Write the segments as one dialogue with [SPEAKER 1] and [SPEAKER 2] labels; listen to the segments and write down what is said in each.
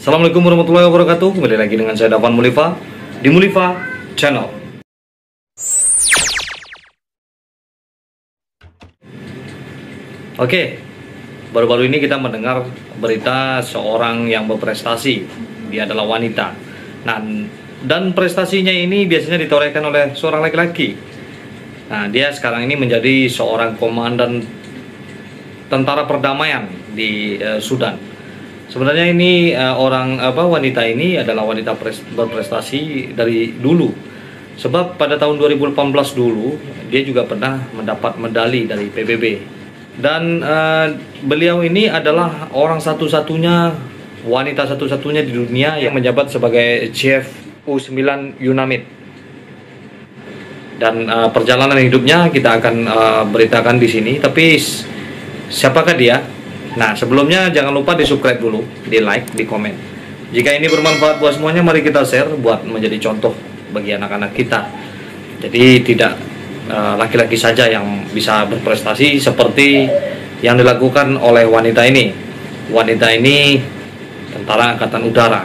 [SPEAKER 1] Assalamualaikum warahmatullahi wabarakatuh. Kembali lagi dengan saya Davan Mulifa di Mulifa Channel. Oke, baru-baru ini kita mendengar berita seorang yang berprestasi. Dia adalah wanita. Nah, dan prestasinya ini biasanya ditorehkan oleh seorang laki-laki. Nah, dia sekarang ini menjadi seorang komandan tentara perdamaian di Sudan. Sebenarnya ini wanita ini adalah wanita berprestasi dari dulu. Sebab pada tahun 2018 dulu dia juga pernah mendapat medali dari PBB. Dan beliau ini adalah orang satu-satunya, wanita satu-satunya di dunia yang menjabat sebagai Chief U9 UNAMID. Dan perjalanan hidupnya kita akan beritakan di sini. Tapi siapakah dia? Nah, sebelumnya jangan lupa di subscribe dulu, di like, di komen. Jika ini bermanfaat buat semuanya, mari kita share buat menjadi contoh bagi anak-anak kita. Jadi tidak laki-laki saja yang bisa berprestasi seperti yang dilakukan oleh wanita ini. Wanita ini tentara angkatan udara.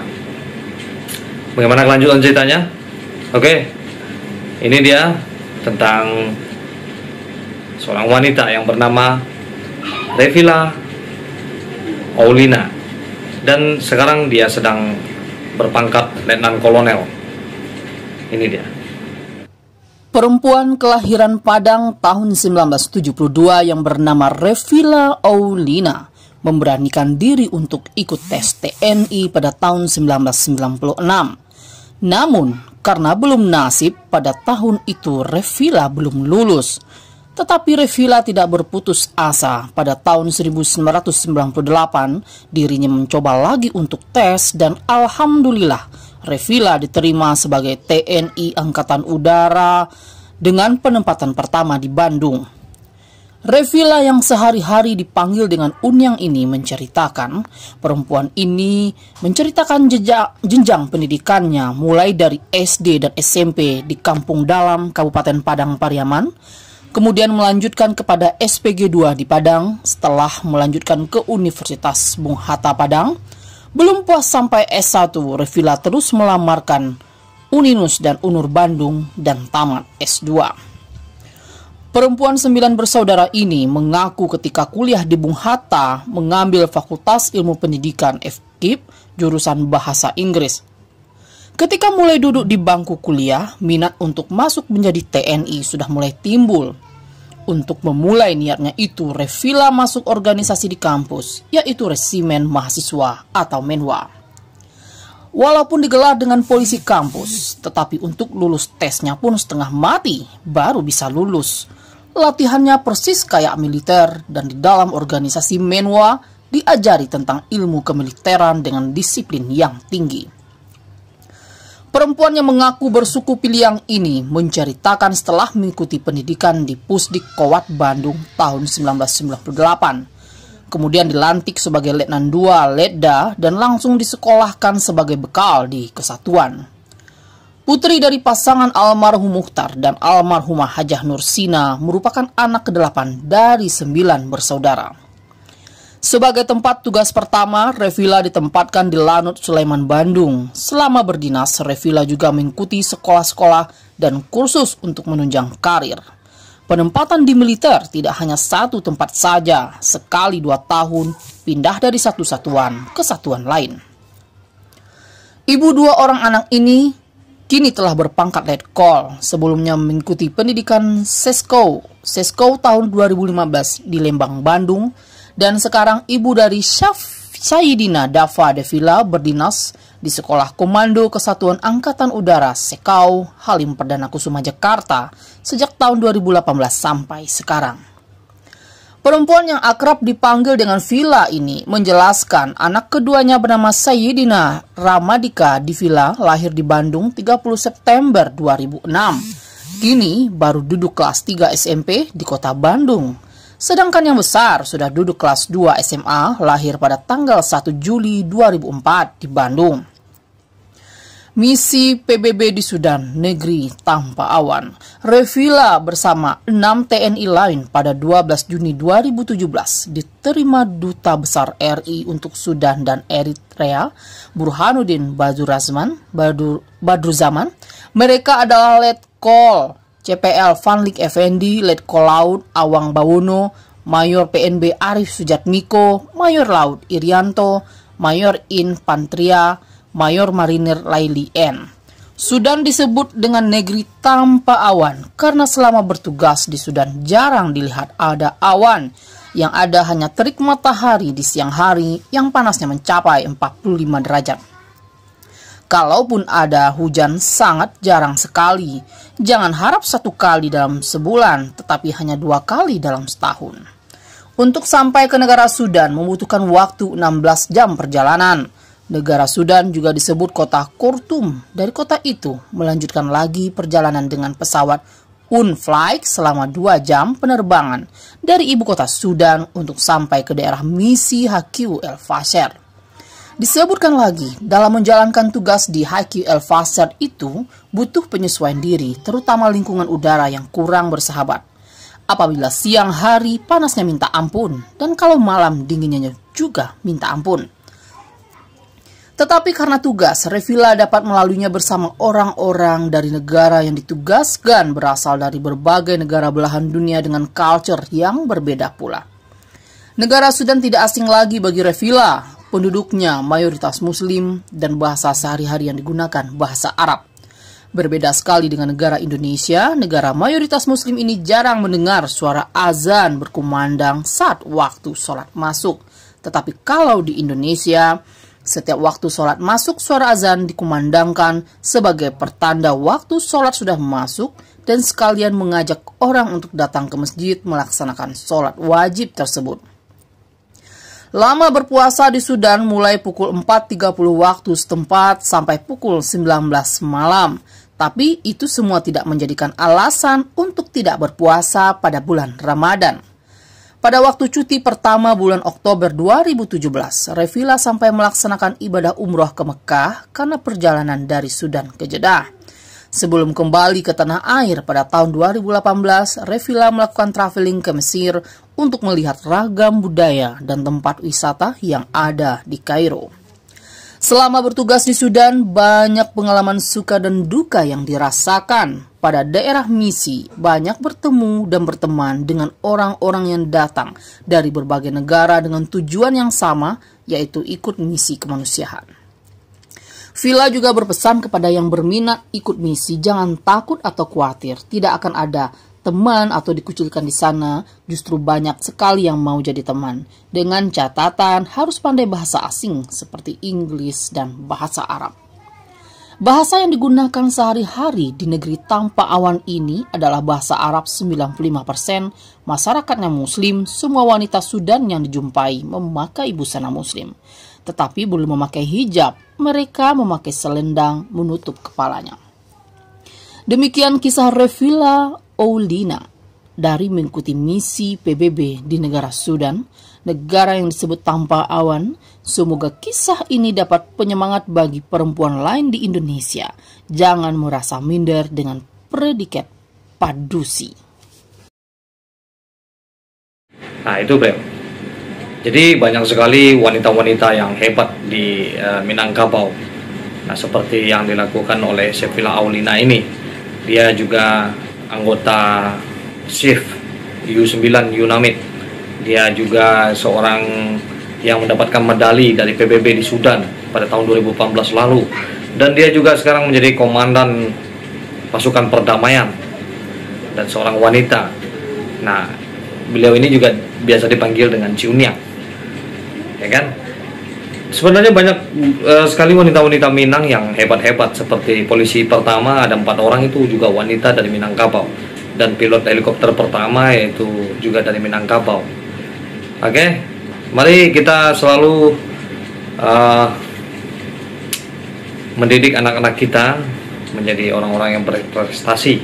[SPEAKER 1] Bagaimana kelanjutan ceritanya? Oke, ini dia tentang seorang wanita yang bernama Revilla Aulina, dan sekarang dia sedang berpangkat letnan kolonel. Ini dia.
[SPEAKER 2] Perempuan kelahiran Padang tahun 1972 yang bernama Revilla Aulina memberanikan diri untuk ikut tes TNI pada tahun 1996. Namun, karena belum nasib, pada tahun itu Revilla belum lulus. Tetapi Revilla tidak berputus asa. Pada tahun 1998, dirinya mencoba lagi untuk tes dan alhamdulillah Revilla diterima sebagai TNI Angkatan Udara dengan penempatan pertama di Bandung. Revilla yang sehari-hari dipanggil dengan Unyang ini menceritakan, perempuan ini menceritakan jenjang pendidikannya mulai dari SD dan SMP di Kampung Dalam, Kabupaten Padang Pariaman, kemudian melanjutkan kepada SPG 2 di Padang, setelah melanjutkan ke Universitas Bung Hatta Padang. Belum puas sampai S1, Revilla terus melamarkan Uninus dan Unur Bandung dan tamat S2. Perempuan 9 bersaudara ini mengaku ketika kuliah di Bung Hatta mengambil Fakultas Ilmu Pendidikan FKIP jurusan Bahasa Inggris. Ketika mulai duduk di bangku kuliah, minat untuk masuk menjadi TNI sudah mulai timbul. Untuk memulai niatnya itu, Revilla masuk organisasi di kampus, yaitu Resimen Mahasiswa atau Menwa. Walaupun digelar dengan polisi kampus, tetapi untuk lulus tesnya pun setengah mati, baru bisa lulus. Latihannya persis kayak militer, dan di dalam organisasi Menwa diajari tentang ilmu kemiliteran dengan disiplin yang tinggi. Perempuan yang mengaku bersuku Piliang ini menceritakan setelah mengikuti pendidikan di Pusdik Kowat Bandung tahun 1998. Kemudian dilantik sebagai Letnan 2 Letda dan langsung disekolahkan sebagai bekal di Kesatuan. Putri dari pasangan almarhum Mukhtar dan almarhumah Hajah Nursina merupakan anak ke-8 dari 9 bersaudara. Sebagai tempat tugas pertama, Revilla ditempatkan di Lanut Sulaiman Bandung. Selama berdinas, Revilla juga mengikuti sekolah-sekolah dan kursus untuk menunjang karir. Penempatan di militer tidak hanya satu tempat saja, sekali 2 tahun pindah dari satu satuan ke satuan lain. Ibu 2 orang anak ini kini telah berpangkat letkol, sebelumnya mengikuti pendidikan Sesko tahun 2015 di Lembang, Bandung. Dan sekarang ibu dari Sayyidina Dava Devilla berdinas di Sekolah Komando Kesatuan Angkatan Udara Sekau Halim Perdana Kusuma Jakarta sejak tahun 2018 sampai sekarang. Perempuan yang akrab dipanggil dengan Villa ini menjelaskan anak keduanya bernama Sayyidina Ramadika Devilla lahir di Bandung 30 September 2006. Kini baru duduk kelas 3 SMP di kota Bandung. Sedangkan yang besar sudah duduk kelas 2 SMA lahir pada tanggal 1 Juli 2004 di Bandung. Misi PBB di Sudan, negeri tanpa awan. Revila bersama 6 TNI lain pada 12 Juni 2017 diterima Duta Besar RI untuk Sudan dan Eritrea, Burhanuddin Badruzaman. Mereka adalah Letkol CPL Vanlik Effendi, Letkol Laut Awang Bawono, Mayor PNB Arif Sujatmiko, Mayor Laut Irianto, Mayor Infantria, Mayor Marinir Laili N. Sudan disebut dengan negeri tanpa awan karena selama bertugas di Sudan jarang dilihat ada awan. Yang ada hanya terik matahari di siang hari yang panasnya mencapai 45 derajat. Kalaupun ada hujan sangat jarang sekali. Jangan harap 1 kali dalam sebulan, tetapi hanya 2 kali dalam setahun. Untuk sampai ke negara Sudan membutuhkan waktu 16 jam perjalanan. Negara Sudan juga disebut kota Khartoum. Dari kota itu melanjutkan lagi perjalanan dengan pesawat Unflight selama 2 jam penerbangan dari ibu kota Sudan untuk sampai ke daerah misi HQ El Fasher. Disebutkan lagi, dalam menjalankan tugas di HQ El Fasher itu butuh penyesuaian diri, terutama lingkungan udara yang kurang bersahabat. Apabila siang hari panasnya minta ampun, dan kalau malam dinginnya juga minta ampun. Tetapi karena tugas, Revila dapat melaluinya bersama orang-orang dari negara yang ditugaskan berasal dari berbagai negara belahan dunia dengan culture yang berbeda pula. Negara Sudan tidak asing lagi bagi Revila, penduduknya mayoritas Muslim dan bahasa sehari-hari yang digunakan bahasa Arab. Berbeda sekali dengan negara Indonesia, negara mayoritas Muslim ini jarang mendengar suara azan berkumandang saat waktu sholat masuk. Tetapi kalau di Indonesia, setiap waktu sholat masuk, suara azan dikumandangkan sebagai pertanda waktu sholat sudah masuk dan sekalian mengajak orang untuk datang ke masjid melaksanakan sholat wajib tersebut. Lama berpuasa di Sudan mulai pukul 4.30 waktu setempat sampai pukul 19 malam. Tapi itu semua tidak menjadikan alasan untuk tidak berpuasa pada bulan Ramadan. Pada waktu cuti pertama bulan Oktober 2017, Revila sampai melaksanakan ibadah umroh ke Mekah karena perjalanan dari Sudan ke Jeddah. Sebelum kembali ke tanah air pada tahun 2018, Revila melakukan traveling ke Mesir untuk melihat ragam budaya dan tempat wisata yang ada di Kairo. Selama bertugas di Sudan, banyak pengalaman suka dan duka yang dirasakan. Pada daerah misi, banyak bertemu dan berteman dengan orang-orang yang datang dari berbagai negara dengan tujuan yang sama, yaitu ikut misi kemanusiaan. Villa juga berpesan kepada yang berminat ikut misi, jangan takut atau khawatir, tidak akan ada teman atau dikucilkan di sana, justru banyak sekali yang mau jadi teman. Dengan catatan harus pandai bahasa asing seperti Inggris dan bahasa Arab. Bahasa yang digunakan sehari-hari di negeri tanpa awan ini adalah bahasa Arab 95%, masyarakatnya Muslim, semua wanita Sudan yang dijumpai memakai busana Muslim. Tetapi belum memakai hijab, mereka memakai selendang menutup kepalanya. Demikian kisah Revila Oulina dari mengikuti misi PBB di negara Sudan, negara yang disebut tanpa awan. Semoga kisah ini dapat penyemangat bagi perempuan lain di Indonesia. Jangan merasa minder dengan predikat padusi.
[SPEAKER 1] Nah itu Bro. Jadi banyak sekali wanita-wanita yang hebat di Minangkabau. Nah seperti yang dilakukan oleh Revila Oulina ini. Dia juga anggota SHIFT U9 UNAMID. Dia juga seorang yang mendapatkan medali dari PBB di Sudan pada tahun 2018 lalu. Dan dia juga sekarang menjadi komandan pasukan perdamaian dan seorang wanita. Nah, beliau ini juga biasa dipanggil dengan Ciunia. Ya kan? Sebenarnya banyak sekali wanita-wanita Minang yang hebat-hebat. Seperti polisi pertama ada 4 orang itu juga wanita dari Minangkabau. Dan pilot helikopter pertama yaitu juga dari Minangkabau. Oke, mari kita selalu mendidik anak-anak kita menjadi orang-orang yang berprestasi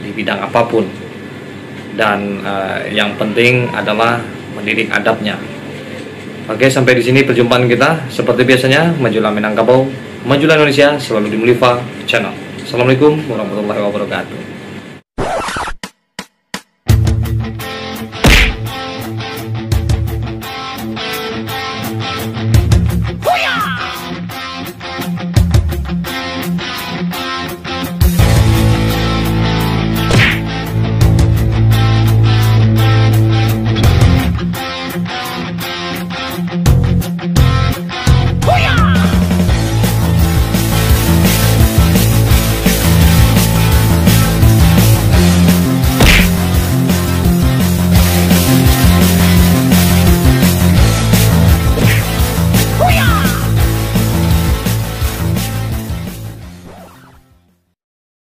[SPEAKER 1] di bidang apapun. Dan yang penting adalah mendidik adabnya. Oke, sampai di sini perjumpaan kita. Seperti biasanya, majulah Minangkabau. Majulah Indonesia selalu di Mulifa Channel. Assalamualaikum warahmatullahi wabarakatuh.